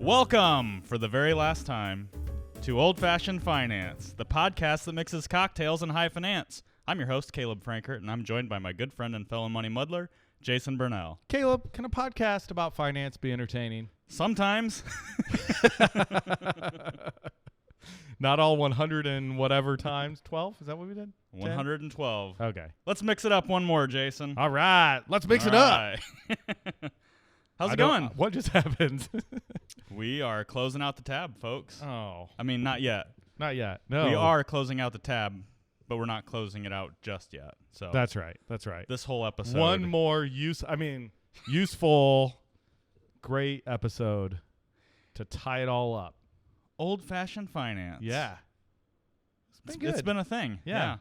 Welcome, for the very last time, to Old Fashioned Finance, the podcast that mixes cocktails and high finance. I'm your host, Caleb Frankert, and I'm joined by my good friend and fellow money muddler, Jason Burnell. Caleb, can a podcast about finance be entertaining? Sometimes. Not all 100 and whatever times. 12? Is that what we did? 112. 10? Okay. Let's mix it up one more, Jason. All right. Let's mix it All up. right. How's it going? What just happened? We are closing out the tab, folks. Oh. I mean, not yet. Not yet. No. We are closing out the tab, but we're not closing it out just yet. So That's right. That's right. this whole episode. One more useful, great episode to tie it all up. Old-fashioned finance. Yeah. It's been good. It's been a thing. Yeah.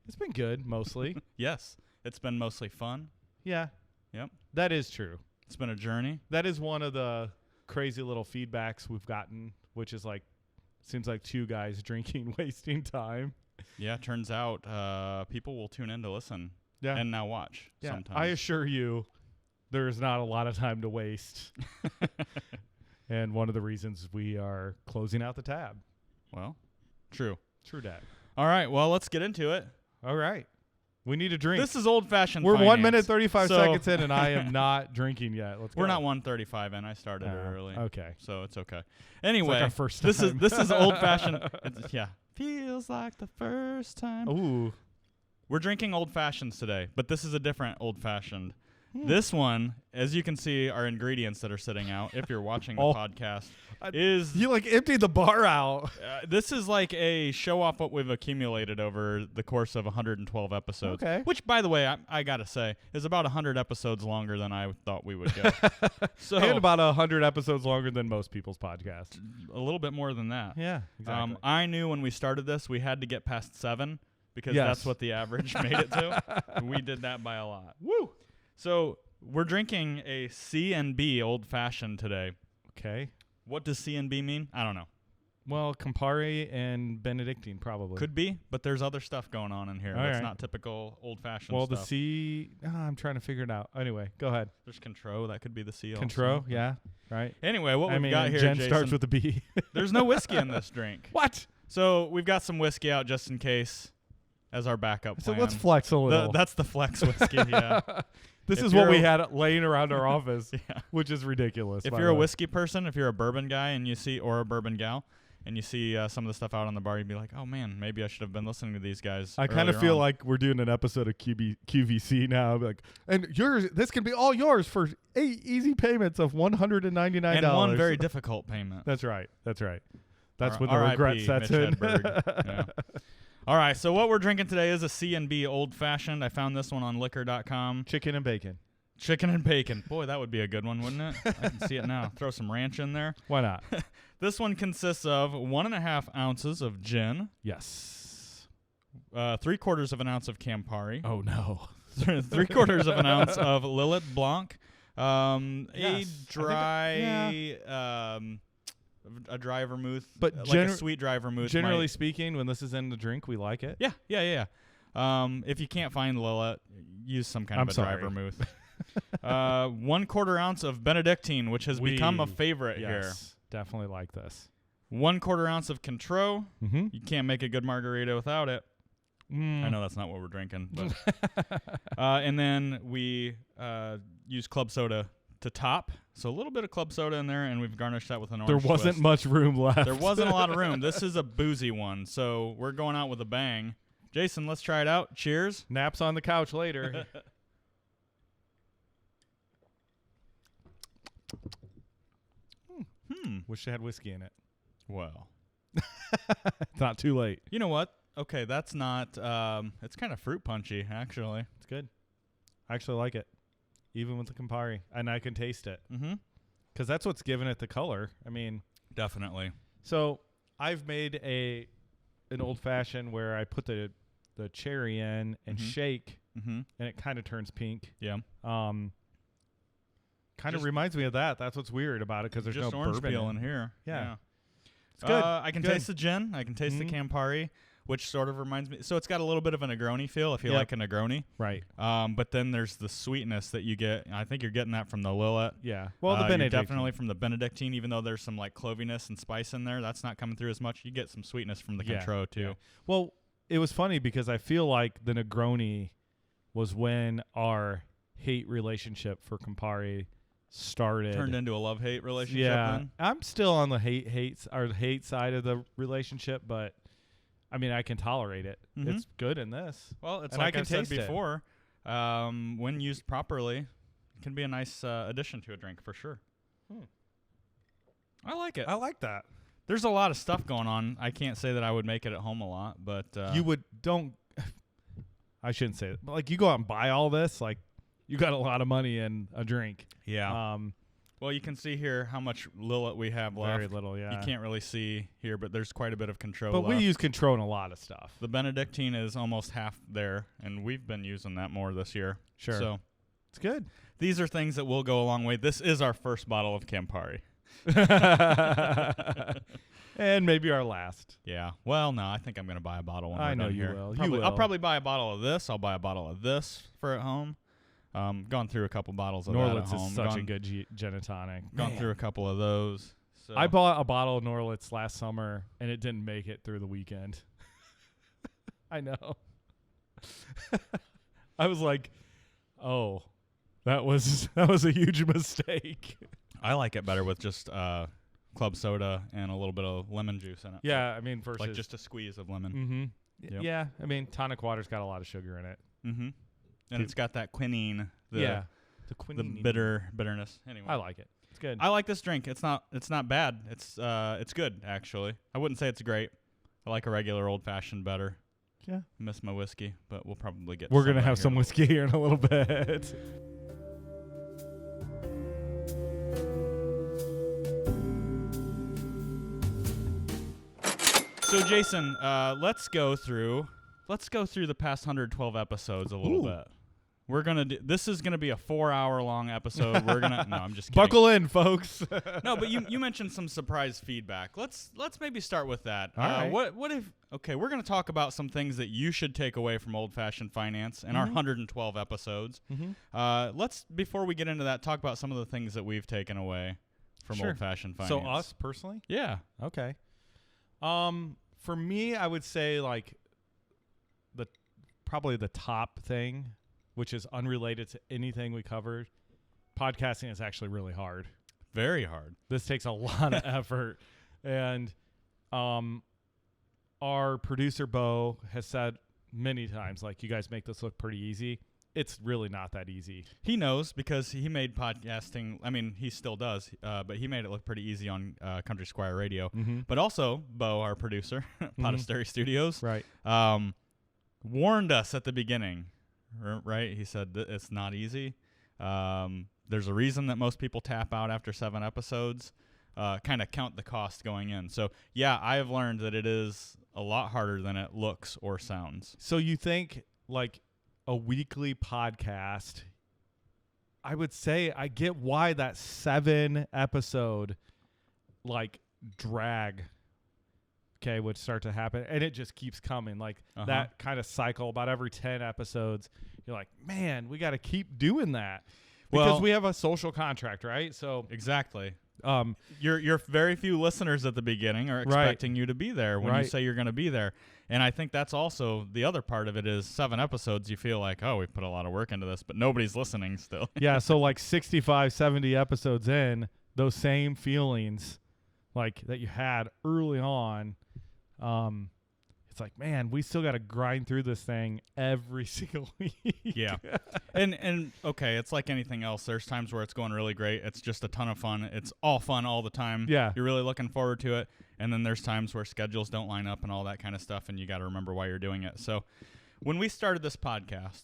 It's been good, mostly. Yes. It's been mostly fun. Yeah. Yep. That is true. It's been a journey. That is one of the crazy little feedbacks we've gotten, which is like, seems like two guys drinking, wasting time. Yeah, turns out people will tune in to listen and now watch sometimes. I assure you, there's not a lot of time to waste. And one of the reasons we are closing out the tab. Well, true. True dat. All right, well, let's get into it. All right. We need a drink. This is old-fashioned We're finance. 1 minute 35 So- seconds in, and I am not drinking yet. Let's go. We're not 1:35 in. I started early. Okay. So it's okay. Anyway, It's like our first this time. is old-fashioned. Yeah. Feels like the first time. Ooh. We're drinking old fashions today, but this is a different old fashioned. This one, as you can see, our ingredients that are sitting out, if you're watching the podcast, is You like emptied the bar out. this is like a show off what we've accumulated over the course of 112 episodes. Okay. Which, by the way, I gotta say, is about 100 episodes longer than I thought we would go. So And about 100 episodes longer than most people's podcasts. a little bit more than that. Yeah, exactly. I knew when we started this, we had to get past 7 because Yes. that's what the average made it to. We did that by a lot. Woo! So we're drinking a C&B Old Fashioned today. Okay. What does C&B mean? I don't know. Well, Campari and Benedictine probably. Could be, but there's other stuff going on in here All that's right. not typical Old Fashioned Well, stuff. the C. I'm trying to figure it out. Anyway, go ahead. There's Contro. That could be the C also. Contro, yeah, right. Anyway, what I we've got here, Jen Jason, starts with a B. there's no whiskey in this drink. What? So we've got some whiskey out just in case as our backup So plan. let's flex a little. That's the flex whiskey, yeah. This if is what you're we a- had laying around our office, Yeah. which is ridiculous. If by you're the a way. whiskey person, if you're a bourbon guy and you see, or a bourbon gal, and you see some of the stuff out on the bar, you'd be like, oh man, maybe I should have been listening to these guys. I kind of earlier feel on. like we're doing an episode of QVC now. I'll be like, and yours, this can be all yours for 8 easy payments of $199. And one very difficult payment. That's right. That's right. That's R- when the R.I.P. regret sets Mitch in. Hedberg. Yeah. All right, so what we're drinking today is a C&B Old Fashioned. I found this one on liquor.com. Chicken and bacon. Chicken and bacon. Boy, that would be a good one, wouldn't it? I can see it now. Throw some ranch in there. Why not? This one consists of 1.5 ounces of gin, Yes. 3/4 of an ounce of Campari, Oh no. 3/4 of an ounce of Lillet Blanc, Yes. a dry vermouth, But like a sweet dry vermouth. Generally might- speaking, when this is in the drink, we like it. yeah. If you can't find Lillet, use some kind I'm of a dry sorry. vermouth. 1/4 ounce of Benedictine, which has become a favorite Yes. Definitely like this. here. 1/4 ounce of Contro. Mm-hmm. You can't make a good margarita without it. I know that's not what we're drinking, but and then we use club soda to top, so a little bit of club soda in there, and we've garnished that with an There orange wasn't twist. much room left. There wasn't a lot of room. This is a boozy one, so we're going out with a bang. Jason, let's try it out. Cheers. Naps on the couch later. Wish it had whiskey in it. Well, It's not too late. you know what? Okay, that's not. It's kind of fruit punchy, actually. It's good. I actually like it, even with the Campari, and I can taste it Mm-hmm. because that's what's giving it the color. I mean, Definitely. so I've made an old fashioned where I put the cherry in and Mhm. shake, Mm-hmm. and it kind of turns pink. Yeah. Kind of Just- reminds me of that. That's what's weird about it because there's Just no orange bourbon peel in here. Yeah. Yeah. It's good. I can Good. taste the gin. I can taste Mhm. the Campari. which sort of reminds me. So it's got a little bit of a Negroni feel if you Yep. like a Negroni. Right. But then there's the sweetness that you get. I think you're getting that from the Lillet. Yeah. Well, the You're Benedictine. definitely from the Benedictine, even though there's some like cloviness and spice in there. That's not coming through as much. You get some sweetness from the Cointreau too. Yeah. Well, it was funny because I feel like the Negroni was when our hate relationship for Campari started. Turned into a love-hate relationship. Yeah, Then. I'm still on the hate side of the relationship, but I mean I can tolerate it. Mhm. It's good in this. Well, it's And like I I can said taste it. before. When used properly, it can be a nice addition to a drink for sure. I like it. I like that. There's a lot of stuff going on. I can't say that I would make it at home a lot, but You would don't. I shouldn't say it. But like you go out and buy all this, like you got a lot of money in a drink. yeah. Well, you can see here how much Lillet we have left. Very little. Yeah. You can't really see here, but there's quite a bit of Cointreau But left. we use Cointreau in a lot of stuff. The Benedictine is almost half there, and we've been using that more this year. Sure. So It's good. these are things that will go a long way. This is our first bottle of Campari. And maybe our last. Yeah. Well, no, I think I'm going to buy a bottle when I we're know done you here. will. You Probably, I'll will. probably buy a bottle of this. I'll buy a bottle of this for at home. Gone through a couple bottles of that at Norlitz home. is such gone, a good gin and tonic. Gone Man. through a couple of those. So. I bought a bottle of Norlitz last summer, and it didn't make it through the weekend. I know. I was like, "Oh, that was a huge mistake." I like it better with just club soda and a little bit of lemon juice in it. Yeah, I mean, versus Like just a squeeze of lemon. Mm-hmm. Yep. Yeah, I mean, tonic water's got a lot of sugar in it. Mm-hmm. And Dude. it's got that quinine. The The quinine. bitterness. Anyway. I like it. It's good. I like this drink. It's not bad. It's good actually. I wouldn't say it's great. I like a regular old fashioned better. Yeah. Miss my whiskey, but we'll probably get. We're going gonna to have some whiskey here in a little bit. So Jason, let's go through the past 112 episodes a little Ooh. bit. We're gonna do. This is gonna be a 4-hour long episode. We're gonna. No, I'm just kidding. Buckle in, folks. No, but you mentioned some surprise feedback. Let's maybe start with that. All right. What if? Okay, we're gonna talk about some things that you should take away from Old Fashioned Finance in our 112 episodes. Mm-hmm. Let's before we get into that, talk about some of the things that we've taken away from Sure. Old Fashioned Finance. So us personally? Yeah. Okay. For me, I would say like probably the top thing, which is unrelated to anything we covered. Podcasting is actually really hard. Very hard. This takes a lot of effort, and our producer Bo has said many times, like, you guys make this look pretty easy. It's really not that easy. He knows because he made podcasting. I mean, he still does, but he made it look pretty easy on Country Squire Radio. Mm-hmm. But also, Bo, our producer, Podastery Studios, Right. warned us at the beginning, right? He said it's not easy. There's a reason that most people tap out after 7 episodes, kind of count the cost going in. So, yeah, I have learned that it is a lot harder than it looks or sounds. So you think, like, a weekly podcast, I would say I get why that 7 episode, like, drag, would start to happen. And it just keeps coming. Like, that kind of cycle, about every 10 episodes, you're like, man, we got to keep doing that. Because we have a social contract, right? So exactly. Your very few listeners at the beginning are expecting you to be there when you say you're going to be there. And I think that's also the other part of it is 7 episodes. You feel like, oh, we put a lot of work into this, but nobody's listening still. Yeah. So like 65, 70 episodes in, those same feelings like that you had early on, it's like, man, we still got to grind through this thing every single week. Yeah. And okay, it's like anything else. There's times where it's going really great. It's just a ton of fun. It's all fun all the time. Yeah. You're really looking forward to it. And then there's times where schedules don't line up and all that kind of stuff, and you got to remember why you're doing it. So when we started this podcast,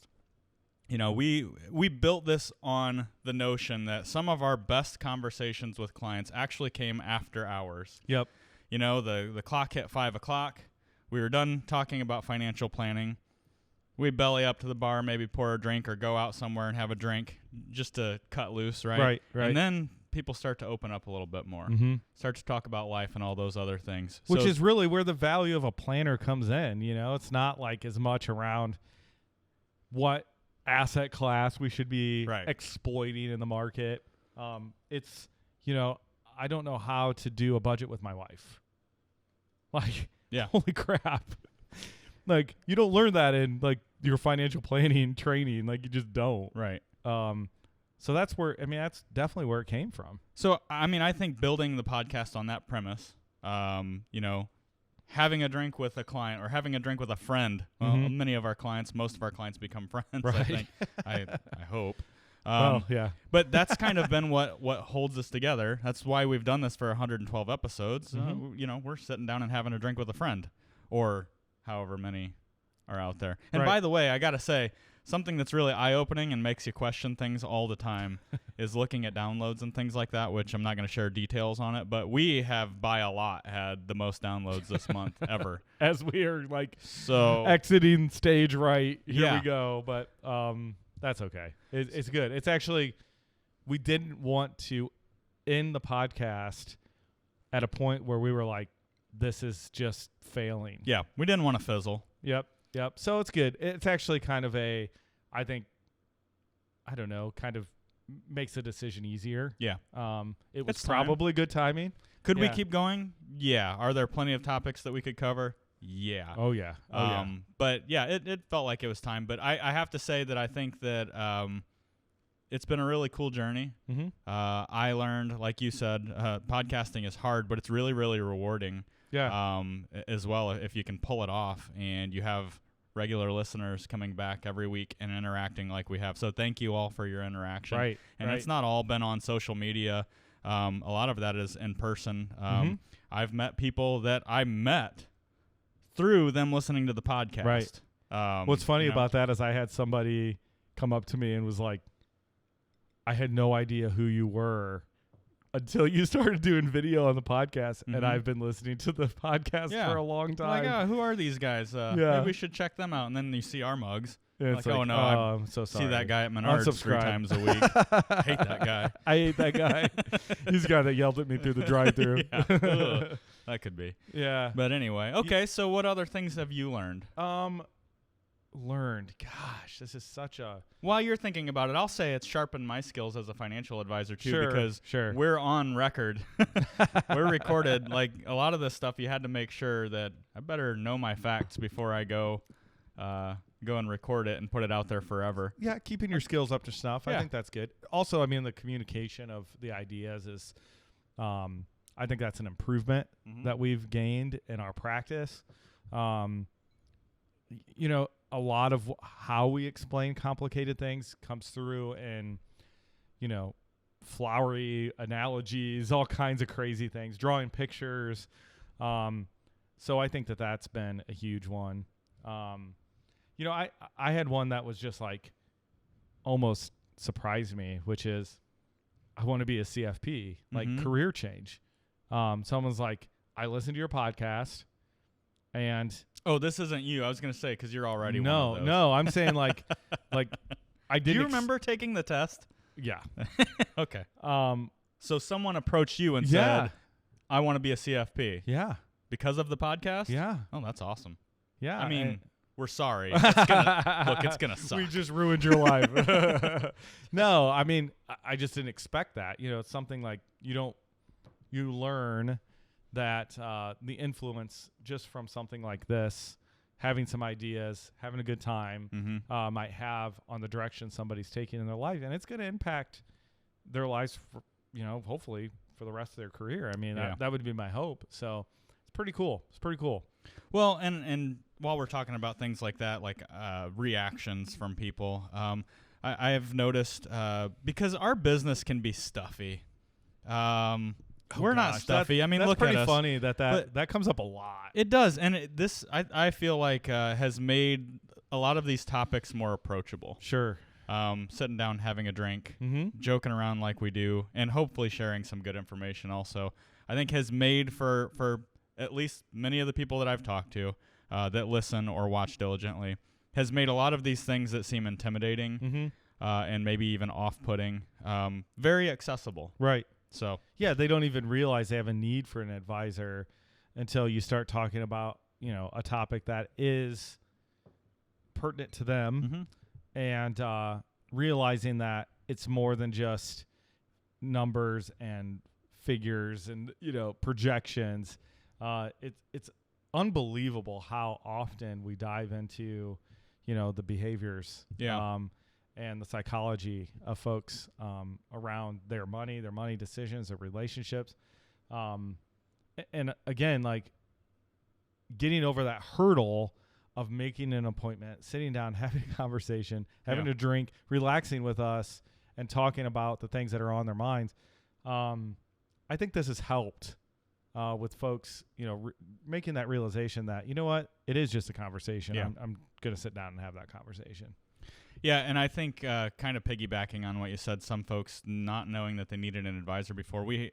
you know, we built this on the notion that some of our best conversations with clients actually came after hours. Yep. You know, the clock hit 5 o'clock. We were done talking about financial planning. We belly up to the bar, maybe pour a drink or go out somewhere and have a drink just to cut loose, right? Right. And then people start to open up a little bit more, start to talk about life and all those other things. Which is really where the value of a planner comes in. You know, it's not like as much around what asset class we should be exploiting in the market. It's, you know, I don't know how to do a budget with my wife. Like, holy crap. Like, you don't learn that in like your financial planning training. Like, you just don't. Right. So that's where, I mean, that's definitely where it came from. So, I mean, I think building the podcast on that premise, you know, having a drink with a client or having a drink with a friend. Well, many of our clients, most of our clients become friends, I think. I hope. But that's kind of been what holds us together. That's why we've done this for 112 episodes. You know, we're sitting down and having a drink with a friend, or however many are out there. And by the way, I got to say, something that's really eye-opening and makes you question things all the time is looking at downloads and things like that, which I'm not going to share details on it, but we have by a lot had the most downloads this month ever. As we are like exiting stage right. Here we go. But that's okay. It's good. It's actually, we didn't want to end the podcast at a point where we were like, this is just failing. Yeah, we didn't want to fizzle. Yep. So it's good. It's actually kind of I think, I don't know, kind of makes the decision easier. Yeah. It was probably good timing. Could we keep going? Yeah. Are there plenty of topics that we could cover? Yeah. Oh, yeah. But yeah, it felt like it was time. But I have to say that I think that it's been a really cool journey. I learned, like you said, podcasting is hard, but it's really, really rewarding. Yeah. As well, if you can pull it off and you have regular listeners coming back every week and interacting like we have. So thank you all for your interaction. Right. And it's not all been on social media. A lot of that is in person. I've met people that I met through them listening to the podcast. Right. What's funny about that is I had somebody come up to me and was like, I had no idea who you were until you started doing video on the podcast, and I've been listening to the podcast for a long time. Like, who are these guys? Maybe we should check them out. And then you see our mugs. Like, oh, no, I'm so sorry. See that guy at Menards 3 times a week. I hate that guy. I hate that guy. He's the guy that yelled at me through the drive-thru. That could be. Yeah. But anyway, okay, so what other things have you learned? Gosh, this is such a... While you're thinking about it, I'll say it's sharpened my skills as a financial advisor, too, because we're on record. We're recorded. Like, a lot of this stuff, you had to make sure that I better know my facts before I go and record it and put it out there forever. Yeah, keeping your skills up to snuff. I think that's good. Also, I mean, the communication of the ideas is... I think that's an improvement that we've gained in our practice. You know, a lot of how we explain complicated things comes through in, you know, flowery analogies, all kinds of crazy things, drawing pictures. So I think that that's been a huge one. You know, I had one that was just like almost surprised me, which is I want to be a CFP, like career change. Someone's like, I listened to your podcast and... Oh, this isn't you. I was going to say, because you're already one of those. No, I'm saying like I didn't... Do you remember taking the test? Yeah. Okay. So someone approached you and said, I want to be a CFP. Yeah. Because of the podcast? Yeah. Oh, that's awesome. Yeah. I mean, we're sorry. It's going to suck. We just ruined your life. No, I mean, I just didn't expect that. You know, it's something like you learn that the influence just from something like this, having some ideas, having a good time, might have on the direction somebody's taking in their life. And it's going to impact their lives, for, you know, hopefully for the rest of their career. I mean, that would be my hope. So it's pretty cool. Well, and while we're talking about things like that, like reactions from people, I have noticed because our business can be stuffy. We're not stuffy. I mean, that's look at us. That's pretty funny that comes up a lot. It does, and I feel like has made a lot of these topics more approachable. Sure. Sitting down, having a drink, joking around like we do, and hopefully sharing some good information also, I think has made for at least many of the people that I've talked to that listen or watch diligently, has made a lot of these things that seem intimidating and maybe even off-putting very accessible. Right. So yeah, they don't even realize they have a need for an advisor until you start talking about, a topic that is pertinent to them, and realizing that it's more than just numbers and figures and projections. It's unbelievable how often we dive into the behaviors and the psychology of folks around their money decisions, their relationships, and again, like getting over that hurdle of making an appointment, sitting down, having a conversation, having a drink, relaxing with us, and talking about the things that are on their minds. I think this has helped with folks, making that realization that, what, it is just a conversation. Yeah. I'm going to sit down and have that conversation. Yeah, and I think kind of piggybacking on what you said, some folks not knowing that they needed an advisor before. We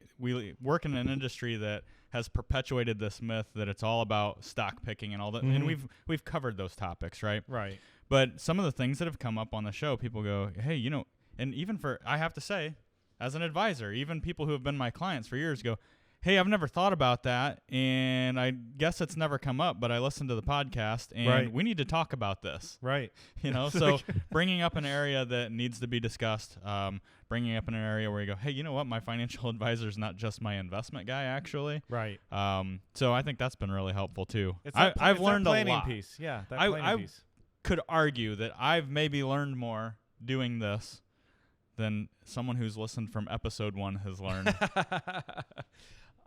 work in an industry that has perpetuated this myth that it's all about stock picking and all that, and we've covered those topics, right? Right. But some of the things that have come up on the show, people go, hey, and even I have to say, as an advisor, even people who have been my clients for years go, hey, I've never thought about that, and I guess it's never come up, but I listened to the podcast, and we need to talk about this. Right. So bringing up an area that needs to be discussed, bringing up in an area where you go, hey, you know what, my financial advisor is not just my investment guy, actually. Right. So I think that's been really helpful, too. I've learned a lot. Piece. Yeah, that planning piece. Could argue that I've maybe learned more doing this than someone who's listened from episode 1 has learned.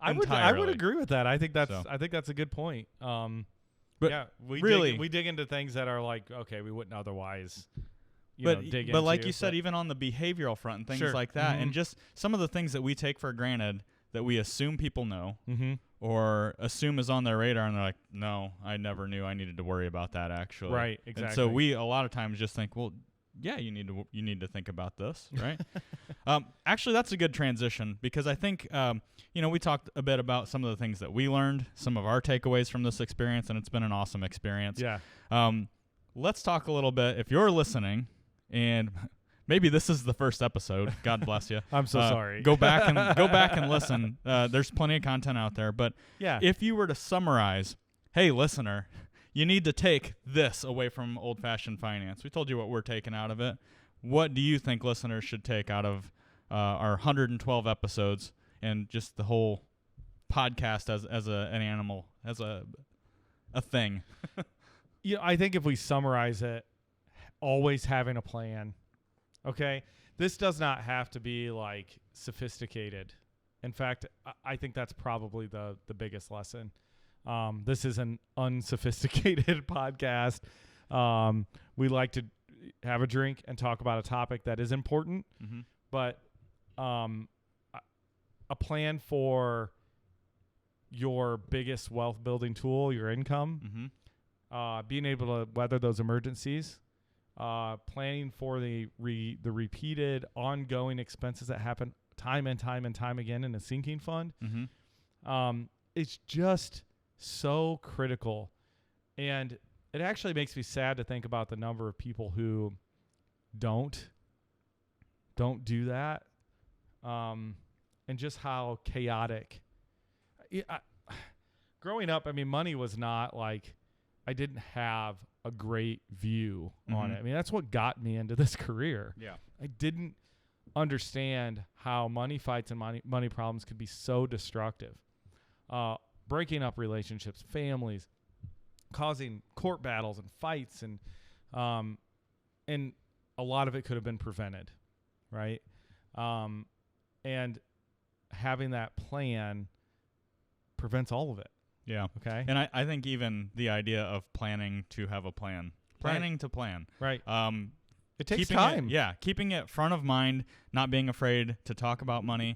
I would agree with that. I think that's a good point. But yeah, we dig into things that are like, okay, we wouldn't otherwise dig into. But like you said, even on the behavioral front and things like that, and just some of the things that we take for granted that we assume people know or assume is on their radar, and they're like, no, I never knew I needed to worry about that, actually. Right, exactly. And so we a lot of times just think, well, yeah, you need to think about this, right? Actually, that's a good transition, because I think we talked a bit about some of the things that we learned, some of our takeaways from this experience, and it's been an awesome experience. Yeah. Let's talk a little bit. If you're listening, and maybe this is the first episode, God bless you. I'm so sorry. Go back and listen. There's plenty of content out there, but if you were to summarize, hey, listener, you need to take this away from old-fashioned finance. We told you what we're taking out of it. What do you think listeners should take out of our 112 episodes and just the whole podcast as an animal, as a thing? I think if we summarize it, always having a plan. Okay? This does not have to be like sophisticated. In fact, I think that's probably the biggest lesson. This is an unsophisticated podcast. We like to have a drink and talk about a topic that is important, but a plan for your biggest wealth building tool, your income, being able to weather those emergencies, planning for the repeated ongoing expenses that happen time and time and time again in a sinking fund. It's just so critical, and it actually makes me sad to think about the number of people who don't do that, and just how chaotic. Growing up, I mean, money was not like, I didn't have a great view on it. I mean, that's what got me into this career. Yeah, I didn't understand how money fights and money problems could be so destructive. Breaking up relationships, families, causing court battles and fights, and a lot of it could have been prevented, right? And having that plan prevents all of it. Yeah. Okay. And I think even the idea of planning to have a plan, to plan, right? It takes time. Keeping it front of mind, not being afraid to talk about money.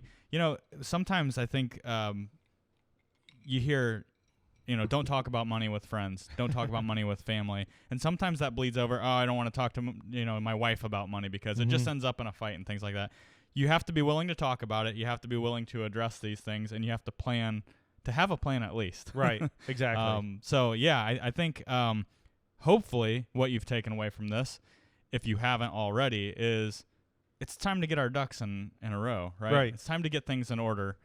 Sometimes I think. You hear, don't talk about money with friends. Don't talk about money with family. And sometimes that bleeds over. Oh, I don't want to talk to, my wife about money, because it just ends up in a fight and things like that. You have to be willing to talk about it. You have to be willing to address these things, and you have to plan, to have a plan at least. Right. Exactly. So yeah, I think hopefully what you've taken away from this, if you haven't already, is it's time to get our ducks in a row, right? Right. It's time to get things in order.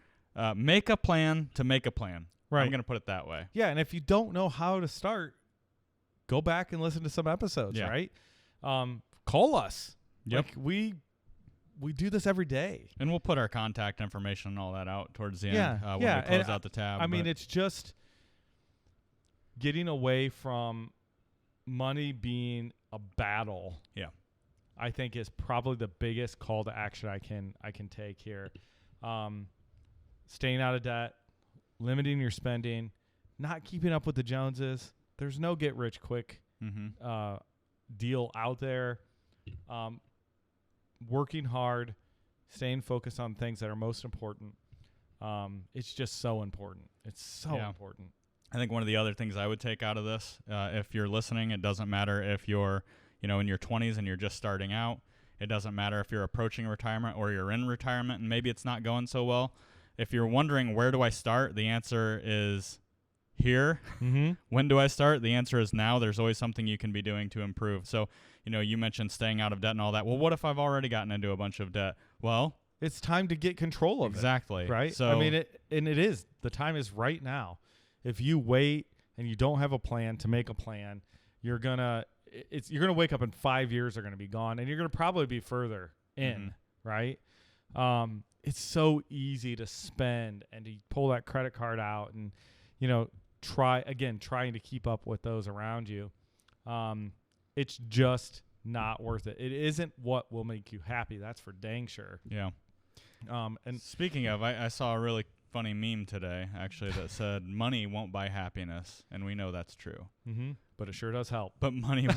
Make a plan to make a plan. Right. I'm going to put it that way. Yeah, and if you don't know how to start, go back and listen to some episodes, Yeah. right? Call us. Yep. Like, we do this every day. And we'll put our contact information and all that out towards the Yeah, end when yeah, we close and out the tab. I mean, it's just getting away from money being a battle. Yeah. I think is probably the biggest call to action I can take here. Staying out of debt, limiting your spending, not keeping up with the Joneses. There's no get rich quick deal out there. Working hard, staying focused on things that are most important. It's just so important. It's so important. I think one of the other things I would take out of this, if you're listening, it doesn't matter if you're, in your 20s and you're just starting out. It doesn't matter if you're approaching retirement or you're in retirement and maybe it's not going so well. If you're wondering, where do I start? The answer is here. Mm-hmm. When do I start? The answer is now. There's always something you can be doing to improve. So, you mentioned staying out of debt and all that. Well, what if I've already gotten into a bunch of debt? Well, it's time to get control of exactly. it. Right? So, I mean, it is. The time is right now. If you wait and you don't have a plan to make a plan, you're gonna wake up and 5 years are gonna be gone, and you're gonna probably be further in, right? It's so easy to spend and to pull that credit card out and, trying to keep up with those around you. It's just not worth it. It isn't what will make you happy. That's for dang sure. Yeah. And speaking of, I saw a really funny meme today, actually, that said, money won't buy happiness. And we know that's true. Mm-hmm. But it sure does help. But money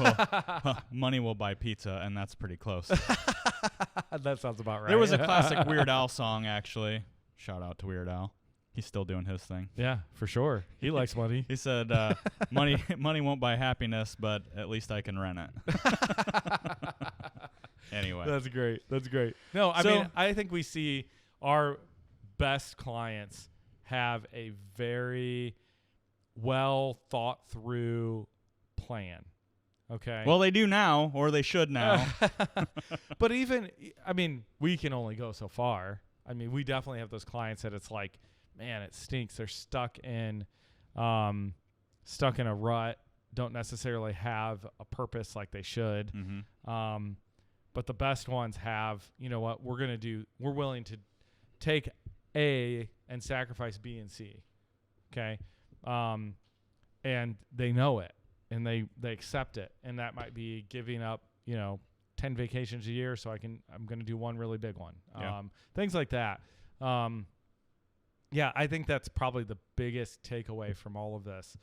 will buy pizza, and that's pretty close. That sounds about right. There was a classic Weird Al song, actually. Shout out to Weird Al. He's still doing his thing. Yeah, for sure. He likes money. He said, money won't buy happiness, but at least I can rent it. Anyway. That's great. No, I mean, I think we see our best clients have a very well thought through plan. Okay. Well, they do now, or they should now. But we can only go so far. I mean, we definitely have those clients that it's like, man, it stinks. They're stuck in a rut, don't necessarily have a purpose like they should. Mm-hmm. But the best ones have, what we're willing to take A and sacrifice B and C. Okay. And they know it and they accept it. And that might be giving up, 10 vacations a year. So I'm going to do one really big one. Yeah. Things like that. Yeah, I think that's probably the biggest takeaway from all of this.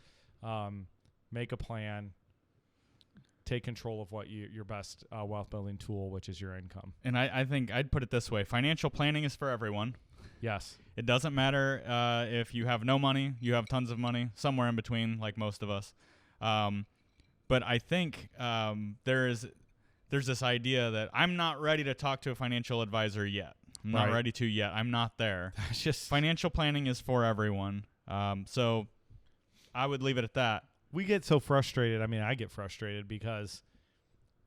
Make a plan. Take control of what your best wealth building tool, which is your income. And I think I'd put it this way. Financial planning is for everyone. Yes. It doesn't matter if you have no money, you have tons of money, somewhere in between, like most of us. But I think there's this idea that I'm not ready to talk to a financial advisor yet. I'm not ready to yet. I'm not there. It's just financial planning is for everyone. So I would leave it at that. We get so frustrated. I mean, I get frustrated because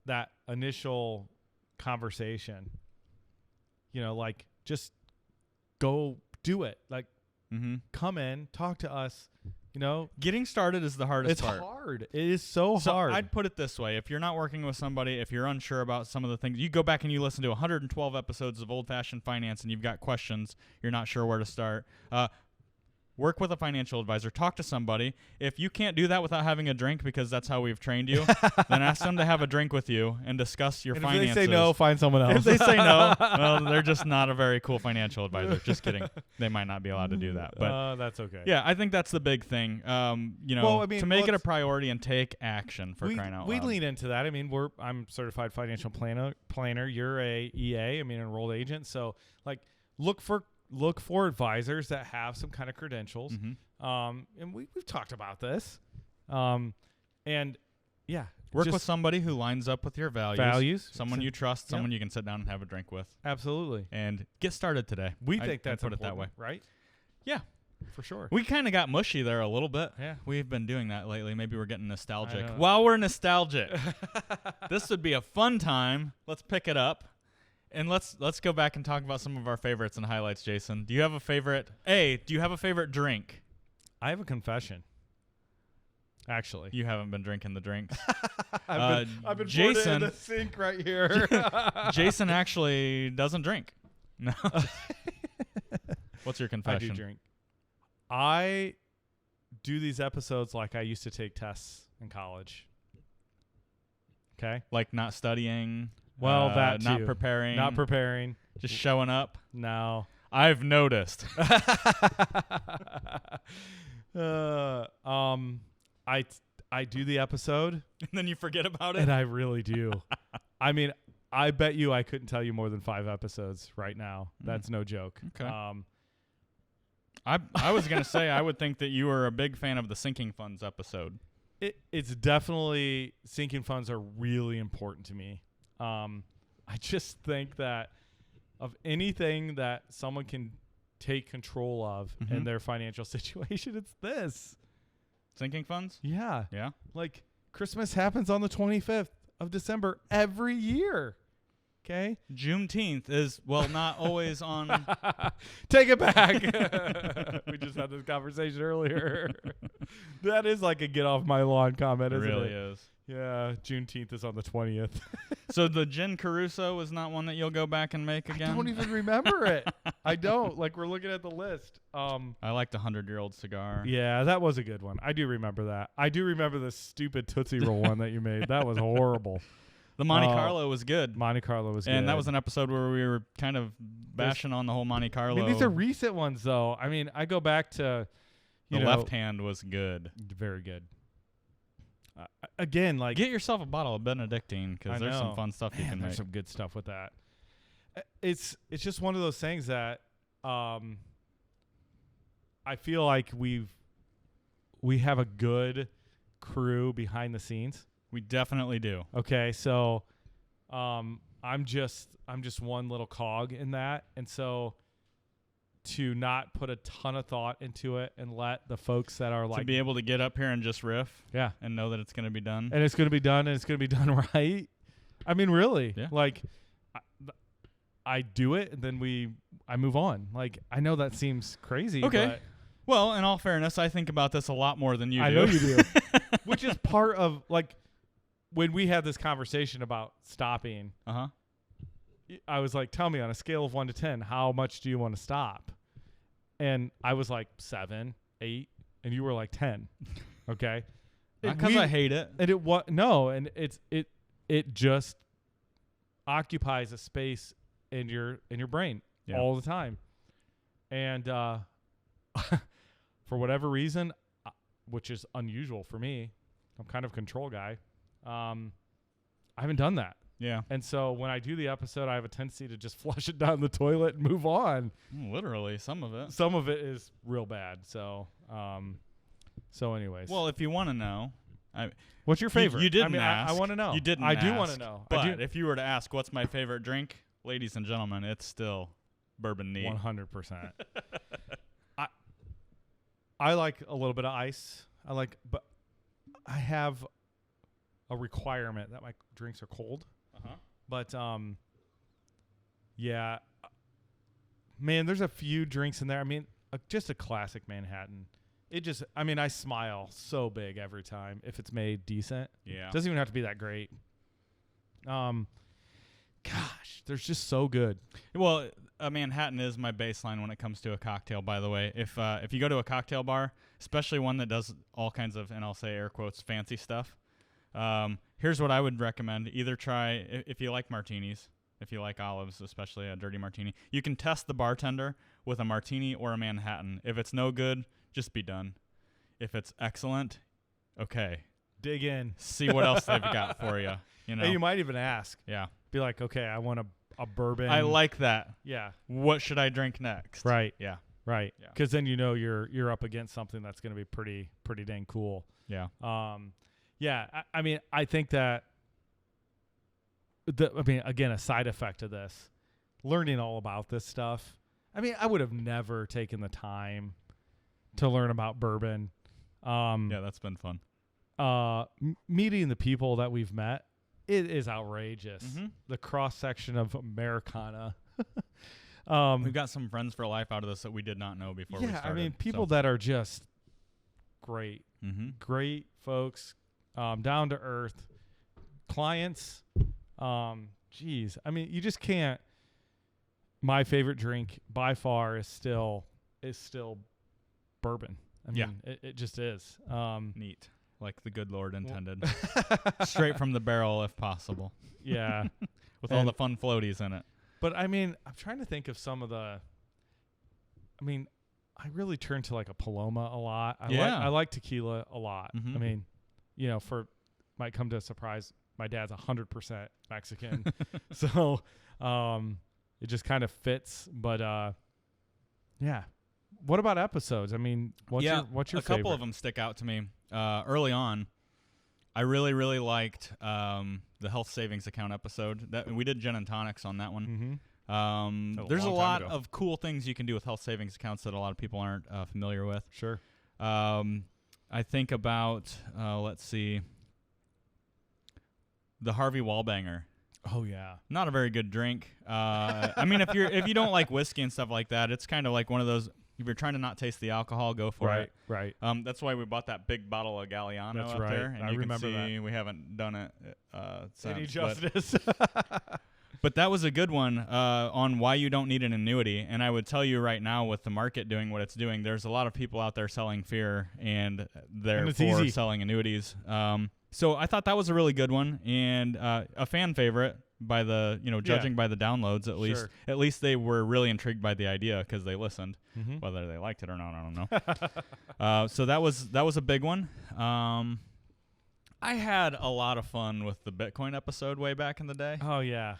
that initial conversation, like just go do it. Like come in, talk to us, Getting started is the hardest part. It's hard. It is so hard. I'd put it this way. If you're not working with somebody, if you're unsure about some of the things, you go back and you listen to 112 episodes of Old Fashioned Finance and you've got questions, you're not sure where to start. Work with a financial advisor. Talk to somebody. If you can't do that without having a drink, because that's how we've trained you, then ask them to have a drink with you and discuss your finances. If they say no, find someone else. If they say no, well, they're just not a very cool financial advisor. Just kidding. They might not be allowed to do that. But that's okay. Yeah, I think that's the big thing. To make it a priority and take action for crying out loud. We lean into that. I mean, I'm certified financial planner. You're a EA. I mean, enrolled agent. So look for advisors that have some kind of credentials. And we've talked about this. And yeah, work with somebody who lines up with your values. Someone you trust, someone you can sit down and have a drink with. Absolutely. And get started today. We think that's put it that way. Right? Yeah. For sure. We kind of got mushy there a little bit. Yeah. We've been doing that lately. Maybe we're getting nostalgic. While we're nostalgic, this would be a fun time. Let's pick it up And let's go back and talk about some of our favorites and highlights, Jason. Do you have a favorite? Do you have a favorite drink? I have a confession. Actually, you haven't been drinking the drinks. I've been Jason in the sink right here. Jason actually doesn't drink. No. What's your confession? I do drink. I do these episodes like I used to take tests in college. Okay. Like not studying. Well, that too. Not preparing. Not preparing. Just showing up. No. I've noticed. I do the episode. And then you forget about it? And I really do. I mean, I bet you I couldn't tell you more than 5 episodes right now. That's no joke. Okay. I was going to say, I would think that you were a big fan of the sinking funds episode. It's definitely, sinking funds are really important to me. I just think that of anything that someone can take control of in their financial situation, it's this. Sinking funds? Yeah. Yeah. Like, Christmas happens on the 25th of December every year. Okay? Juneteenth is, well, not always on. Take it back. We just had this conversation earlier. That is like a get off my lawn comment, isn't it? Really is. Yeah, Juneteenth is on the 20th. So the Jen Caruso is not one that you'll go back and make again? I don't even remember it. I don't. Like, we're looking at the list. I liked the 100-year-old cigar. Yeah, that was a good one. I do remember that. I do remember the stupid Tootsie Roll one that you made. That was horrible. The Monte Carlo was good. Monte Carlo was good. And that was an episode where we were kind of bashing on the whole Monte Carlo. I mean, these are recent ones, though. I mean, I go back to, the left hand was good. Very good. Again, like, get yourself a bottle of Benedictine because there's some fun stuff you can make. There's some good stuff with that. It's just one of those things that I feel like we have a good crew behind the scenes. We definitely do. Okay, so I'm just one little cog in that, and so to not put a ton of thought into it and let the folks that are like to be able to get up here and just riff, yeah, and know that it's going to be done, and it's going to be done, and it's going to be done right. I mean, really, yeah. Like I do it, and then I move on. Like, I know that seems crazy. Okay. But well, in all fairness, I think about this a lot more than you do. I know you do, which is part of like. When we had this conversation about stopping, I was like, tell me on a scale of 1 to 10, how much do you want to stop? And I was like 7, 8, and you were like 10. Okay. Because I hate it. And it just occupies a space in your brain all the time. And for whatever reason, which is unusual for me, I'm kind of a control guy. I haven't done that. Yeah. And so when I do the episode, I have a tendency to just flush it down the toilet and move on. Literally, some of it. Some of it is real bad. So, anyways. Well, if you want to know, what's your favorite? You didn't ask. I want to know. You didn't. I do want to know. But if you were to ask, what's my favorite drink, ladies and gentlemen, it's still bourbon neat. 100%. I like a little bit of ice. But I have a requirement that my drinks are cold. But yeah, man, there's a few drinks in there. I mean, just a classic Manhattan. I smile so big every time if it's made decent. Yeah, doesn't even have to be that great. Gosh, they're just so good. Well, a Manhattan is my baseline when it comes to a cocktail, by the way. If you go to a cocktail bar, especially one that does all kinds of, and I'll say air quotes, fancy stuff, here's what I would recommend. Either try, if you like martinis, if you like olives, especially a dirty martini, you can test the bartender with a martini or a Manhattan. If it's no good, just be done. If it's excellent, okay. Dig in. See what else they've got for you. You know? And you might even ask. Yeah. Be like, okay, I want a bourbon. I like that. Yeah. What should I drink next? Right. Yeah. Right. Because then you know you're up against something that's going to be pretty dang cool. Yeah. Yeah. I mean, I think that. Again, a side effect of this, learning all about this stuff. I mean, I would have never taken the time to learn about bourbon. Yeah, that's been fun. Meeting the people that we've met it is outrageous. Mm-hmm. The cross section of Americana. We've got some friends for life out of this that we did not know before we started. I mean, people that are just great, great folks, down to earth, clients. Geez, I mean, you just can't. My favorite drink by far is still bourbon. I mean, it just is. Neat. Like the good Lord intended. Straight from the barrel if possible. Yeah. With all the fun floaties in it. But I mean, I'm trying to think of some of the, I mean, I really turn to like a Paloma a lot. I like tequila a lot. I mean, you know, might come to a surprise, my dad's 100% Mexican. So, it just kind of fits, but yeah. What about episodes? I mean, what's your favorite? A couple of them stick out to me. Early on, I really, really liked the health savings account episode. That we did gin and tonics on that one. There's a lot of cool things you can do with health savings accounts that a lot of people aren't familiar with. Sure. I think about let's see, the Harvey Wallbanger. Oh yeah, not a very good drink. I mean, if you don't like whiskey and stuff like that, it's kind of like one of those. If you're trying to not taste the alcohol, go for it. Right. That's why we bought that big bottle of Galliano That's up right. there. And I remember that. We haven't done it since. Any justice. But that was a good one on why you don't need an annuity. And I would tell you right now, with the market doing what it's doing, there's a lot of people out there selling fear and therefore selling annuities. So I thought that was a really good one and a fan favorite by the, judging by the downloads at least. Sure. At least they were really intrigued by the idea because they listened. Whether they liked it or not, I don't know. So that was a big one. I had a lot of fun with the Bitcoin episode way back in the day. Oh yeah.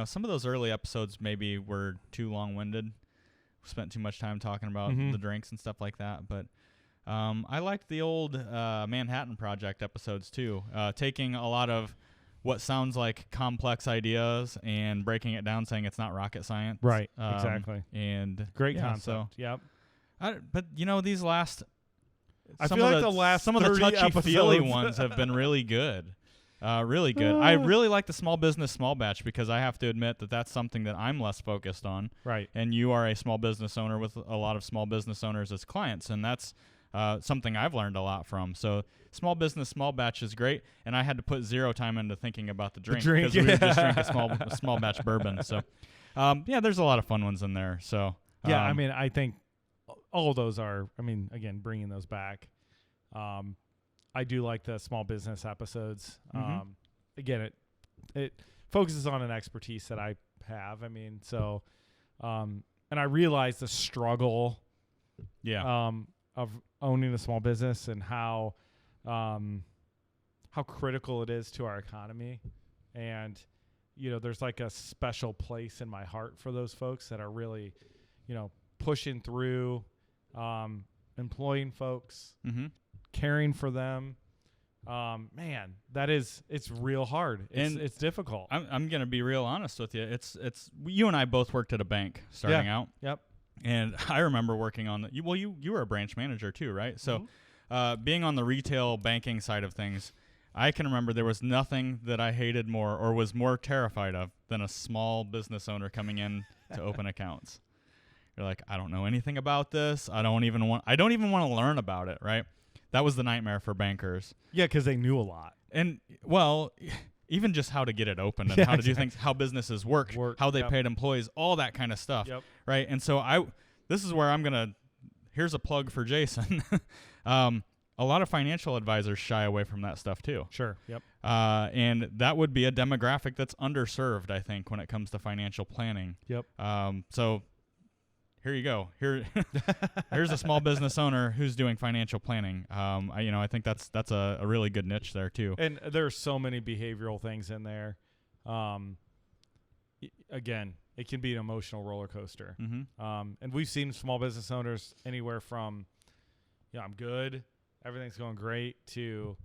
Some of those early episodes maybe were too long-winded. We spent too much time talking about the drinks and stuff like that, but I liked the old Manhattan Project episodes too, taking a lot of what sounds like complex ideas and breaking it down, saying it's not rocket science. Right, exactly. And great concept. So, yep. But these last, I feel like the last some of the touchy-feely ones have been really good. Really good. I really like the small business small batch because I have to admit that that's something that I'm less focused on. Right. And you are a small business owner with a lot of small business owners as clients, and that's something I've learned a lot from. So small business small batch is great, and I had to put zero time into thinking about the drink because we would just drink a small batch bourbon. So there's a lot of fun ones in there. So I mean, I think all of those are. I mean, again, bringing those back. I do like the small business episodes. Again, it focuses on an expertise that I have. I mean, so and I realize the struggle. Yeah. Of owning a small business and how critical it is to our economy. And, there's like a special place in my heart for those folks that are really, pushing through, employing folks, caring for them. Man, it's real hard. It's difficult. I'm going to be real honest with you. It's you and I both worked at a bank starting out. Yep. And I remember working on you were a branch manager too, right? So being on the retail banking side of things, I can remember there was nothing that I hated more or was more terrified of than a small business owner coming in to open accounts. You're like, I don't know anything about this. I don't even want to learn about it, right? That was the nightmare for bankers. Yeah, because they knew a lot. And, well, even just how to get it open and how to do things, how businesses work, how they paid employees, all that kind of stuff, right? And so this is where here's a plug for Jason. A lot of financial advisors shy away from that stuff too. Sure, yep. And that would be a demographic that's underserved, I think, when it comes to financial planning. Yep. So here you go. Here's a small business owner who's doing financial planning. I think that's a really good niche there too. And there's so many behavioral things in there. Again, it can be an emotional roller coaster. And we've seen small business owners anywhere from, I'm good, everything's going great, to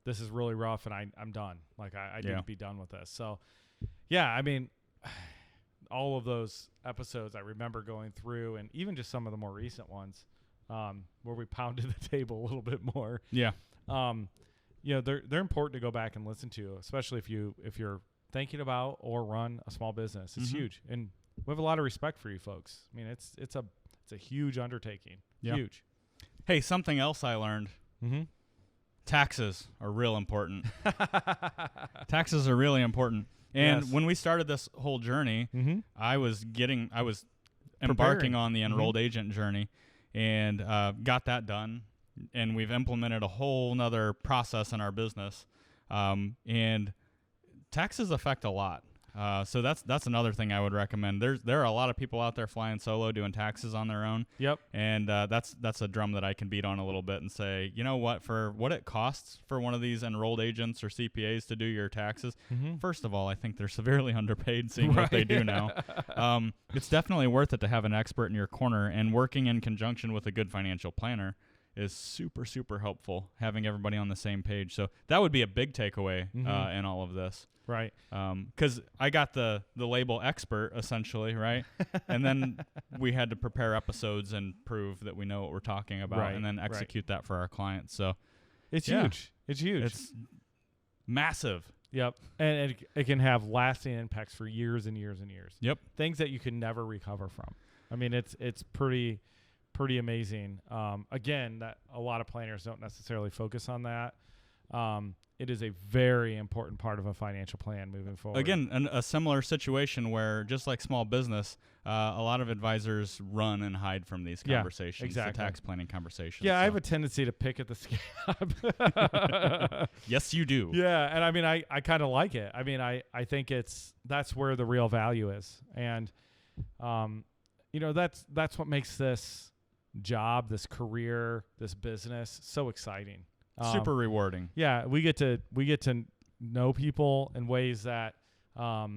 this is really rough and I'm done. Like I need to be done with this. So I mean, all of those episodes I remember going through, and even just some of the more recent ones where we pounded the table a little bit more. Yeah. they're important to go back and listen to, especially if you're thinking about or run a small business. It's huge, and we have a lot of respect for you folks. I mean, it's a huge undertaking. Yeah. Huge. Hey, something else I learned. Taxes are real important. Taxes are really important. And when we started this whole journey, I was embarking on the enrolled agent journey, and got that done. And we've implemented a whole nother process in our business. And taxes affect a lot. So that's another thing I would recommend. There are a lot of people out there flying solo doing taxes on their own. Yep. And that's a drum that I can beat on a little bit and say, you know what, for what it costs for one of these enrolled agents or CPAs to do your taxes, first of all, I think they're severely underpaid seeing what they do now. It's definitely worth it to have an expert in your corner, and working in conjunction with a good financial planner is super, super helpful, having everybody on the same page. So that would be a big takeaway in all of this. Right. Because I got the label expert, essentially, right? And then we had to prepare episodes and prove that we know what we're talking about, and then execute that for our clients. So it's huge. It's huge. It's massive. Yep. And it can have lasting impacts for years and years and years. Yep. Things that you can never recover from. I mean, it's pretty amazing. Again, that a lot of planners don't necessarily focus on that. It is a very important part of a financial plan moving forward. Again, a similar situation where, just like small business, a lot of advisors run and hide from these conversations, exactly. the tax planning conversations. Yeah, so I have a tendency to pick at the scab. Yes, you do. Yeah, and I mean, I kind of like it. I mean, I think that's where the real value is. And, that's what makes this job, this career, this business so exciting. Super rewarding. Yeah, we get to know people in ways that I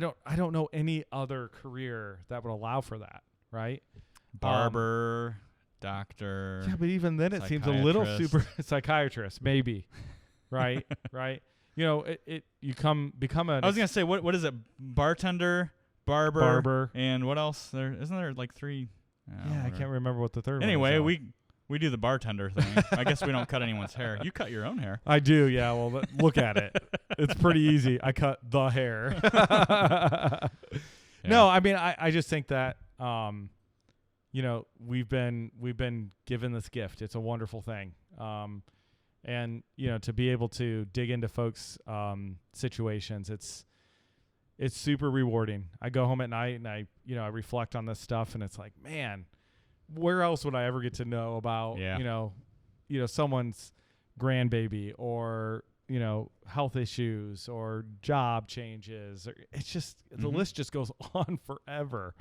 don't know any other career that would allow for that, right? Barber, doctor. Yeah, but even then it seems a little super psychiatrist, maybe. Right? Right? You become a I was going to say what is it? Bartender, barber, and what else? Isn't there like three? I can't remember what the third one is. Anyway, we do the bartender thing. I guess we don't cut anyone's hair. You cut your own hair. I do, yeah. Well, look at it. It's pretty easy. I cut the hair. No, I mean, I just think that, we've been given this gift. It's a wonderful thing. And, to be able to dig into folks' situations, it's super rewarding. I go home at night and I reflect on this stuff, and it's like, man, where else would I ever get to know about, someone's grandbaby or, health issues or job changes. It's just, the list just goes on forever.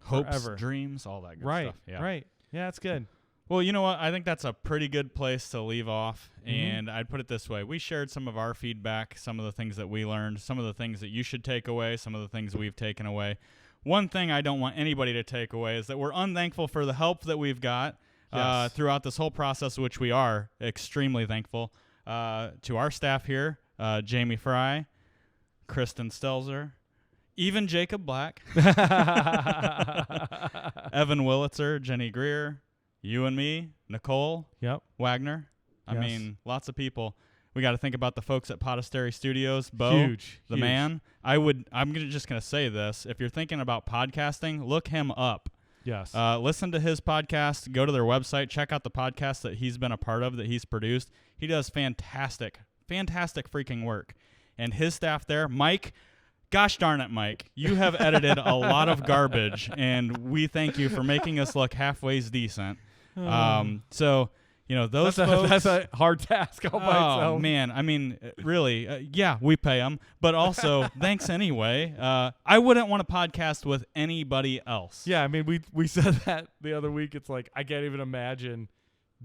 Hopes, dreams, all that good stuff. Yeah. Right. Yeah, it's good. Well, you know what? I think that's a pretty good place to leave off. And I'd put it this way. We shared some of our feedback, some of the things that we learned, some of the things that you should take away, some of the things we've taken away. One thing I don't want anybody to take away is that we're unthankful for the help that we've got throughout this whole process, which we are extremely thankful to our staff here, Jamie Fry, Kristen Stelzer, even Jacob Black, Evan Willitzer, Jenny Greer, you and me, Nicole Wagner. I mean, lots of people. We got to think about the folks at Podastery Studios. Bo, huge. man. I'm just gonna say this. If you're thinking about podcasting, look him up. Yes. Listen to his podcast. Go to their website. Check out the podcast that he's been a part of, that he's produced. He does fantastic freaking work. And his staff there, Mike. Gosh darn it, Mike. You have edited a lot of garbage, and we thank you for making us look halfway's decent. So. Those folks. That's a hard task all by itself. Oh, man. I mean, really, we pay them. But also, thanks anyway. I wouldn't want to podcast with anybody else. Yeah, I mean, we said that the other week. It's like, I can't even imagine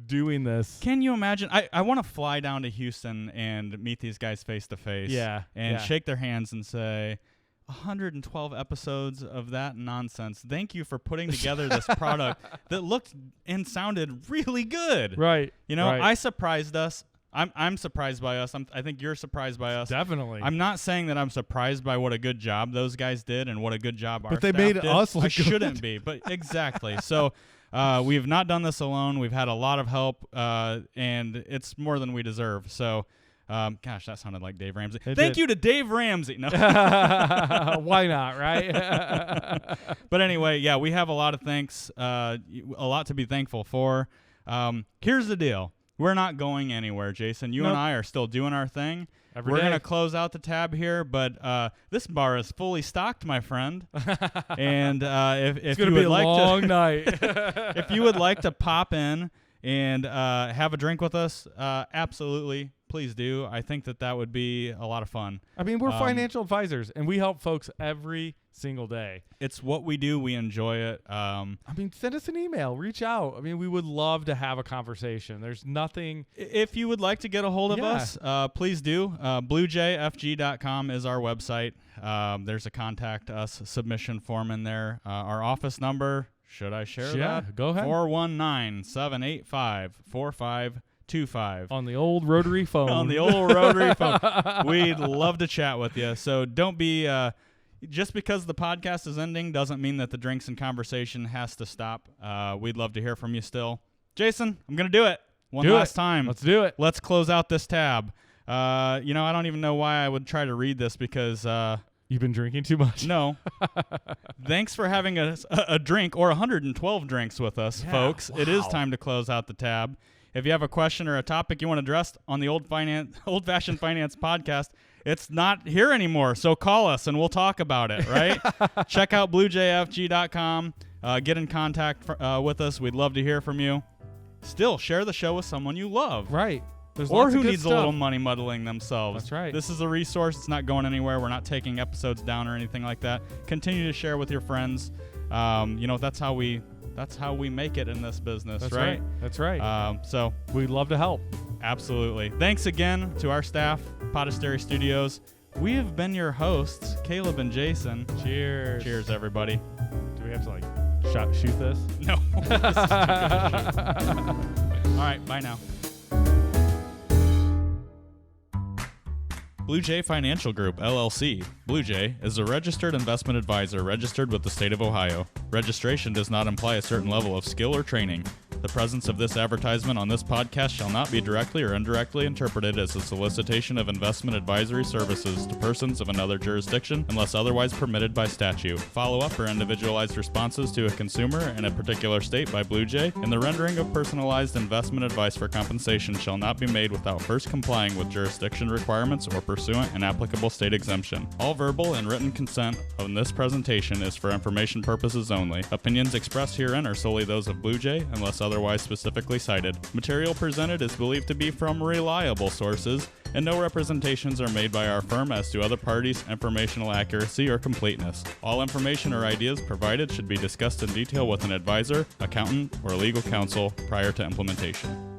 doing this. Can you imagine? I want to fly down to Houston and meet these guys face to face. And shake their hands and say, 112 episodes of that nonsense. Thank you for putting together this product that looked and sounded really good. Right. I surprised us. I'm surprised by us. I think you're surprised by us. Definitely. I'm not saying that I'm surprised by what a good job those guys did and what a good job our But they staff made did. us look I good. shouldn't be, but exactly. So We have not done this alone. We've had a lot of help, and it's more than we deserve. So, gosh, that sounded like Dave Ramsey. Thank you to Dave Ramsey. No. Why not, right? But anyway, yeah, we have a lot of thanks, a lot to be thankful for. Here's the deal. We're not going anywhere, Jason. You and I are still doing our thing. We're going to close out the tab here, but this bar is fully stocked, my friend. And if you would like long night. if you would like to pop in and have a drink with us, absolutely, please do. I think that would be a lot of fun. I mean, we're financial advisors, and we help folks every single day. It's what we do. We enjoy it. I mean, send us an email. Reach out. I mean, we would love to have a conversation. There's nothing. If you would like to get a hold of us, please do. BlueJayFG.com is our website. There's a contact us submission form in there. Our office number, should I share that? Yeah, go ahead. 419-785-4525. On the old rotary phone. On the old rotary phone. We'd love to chat with you. So don't be... just because the podcast is ending doesn't mean that the drinks and conversation has to stop. We'd love to hear from you still. Jason, I'm going to do it one last time. Let's do it. Let's close out this tab. I don't even know why I would try to read this because... you've been drinking too much. No. Thanks for having a drink or 112 drinks with us, folks. Wow. It is time to close out the tab. If you have a question or a topic you want addressed on the Old-Fashioned Finance podcast, it's not here anymore, so call us and we'll talk about it, right? Check out BlueJayFG.com. Get in contact with us. We'd love to hear from you. Still, share the show with someone you love. Right. Or who needs a little money muddling themselves. That's right. This is a resource. It's not going anywhere. We're not taking episodes down or anything like that. Continue to share with your friends. That's how we make it in this business, right? That's right. So we'd love to help. Absolutely. Thanks again to our staff, Podastery Studios. We have been your hosts, Caleb and Jason. Cheers. Cheers, everybody. Do we have to shoot this? No. This is too good to shoot. All right. Bye now. Blue Jay Financial Group, LLC. Blue Jay is a registered investment advisor registered with the state of Ohio. Registration does not imply a certain level of skill or training. The presence of this advertisement on this podcast shall not be directly or indirectly interpreted as a solicitation of investment advisory services to persons of another jurisdiction unless otherwise permitted by statute. Follow-up or individualized responses to a consumer in a particular state by Blue Jay and the rendering of personalized investment advice for compensation shall not be made without first complying with jurisdiction requirements or pursuant an applicable state exemption. All verbal and written consent on this presentation is for information purposes only. Opinions expressed herein are solely those of Blue Jay unless otherwise specifically cited. Material presented is believed to be from reliable sources, and no representations are made by our firm as to other parties' informational accuracy or completeness. All information or ideas provided should be discussed in detail with an advisor, accountant, or legal counsel prior to implementation.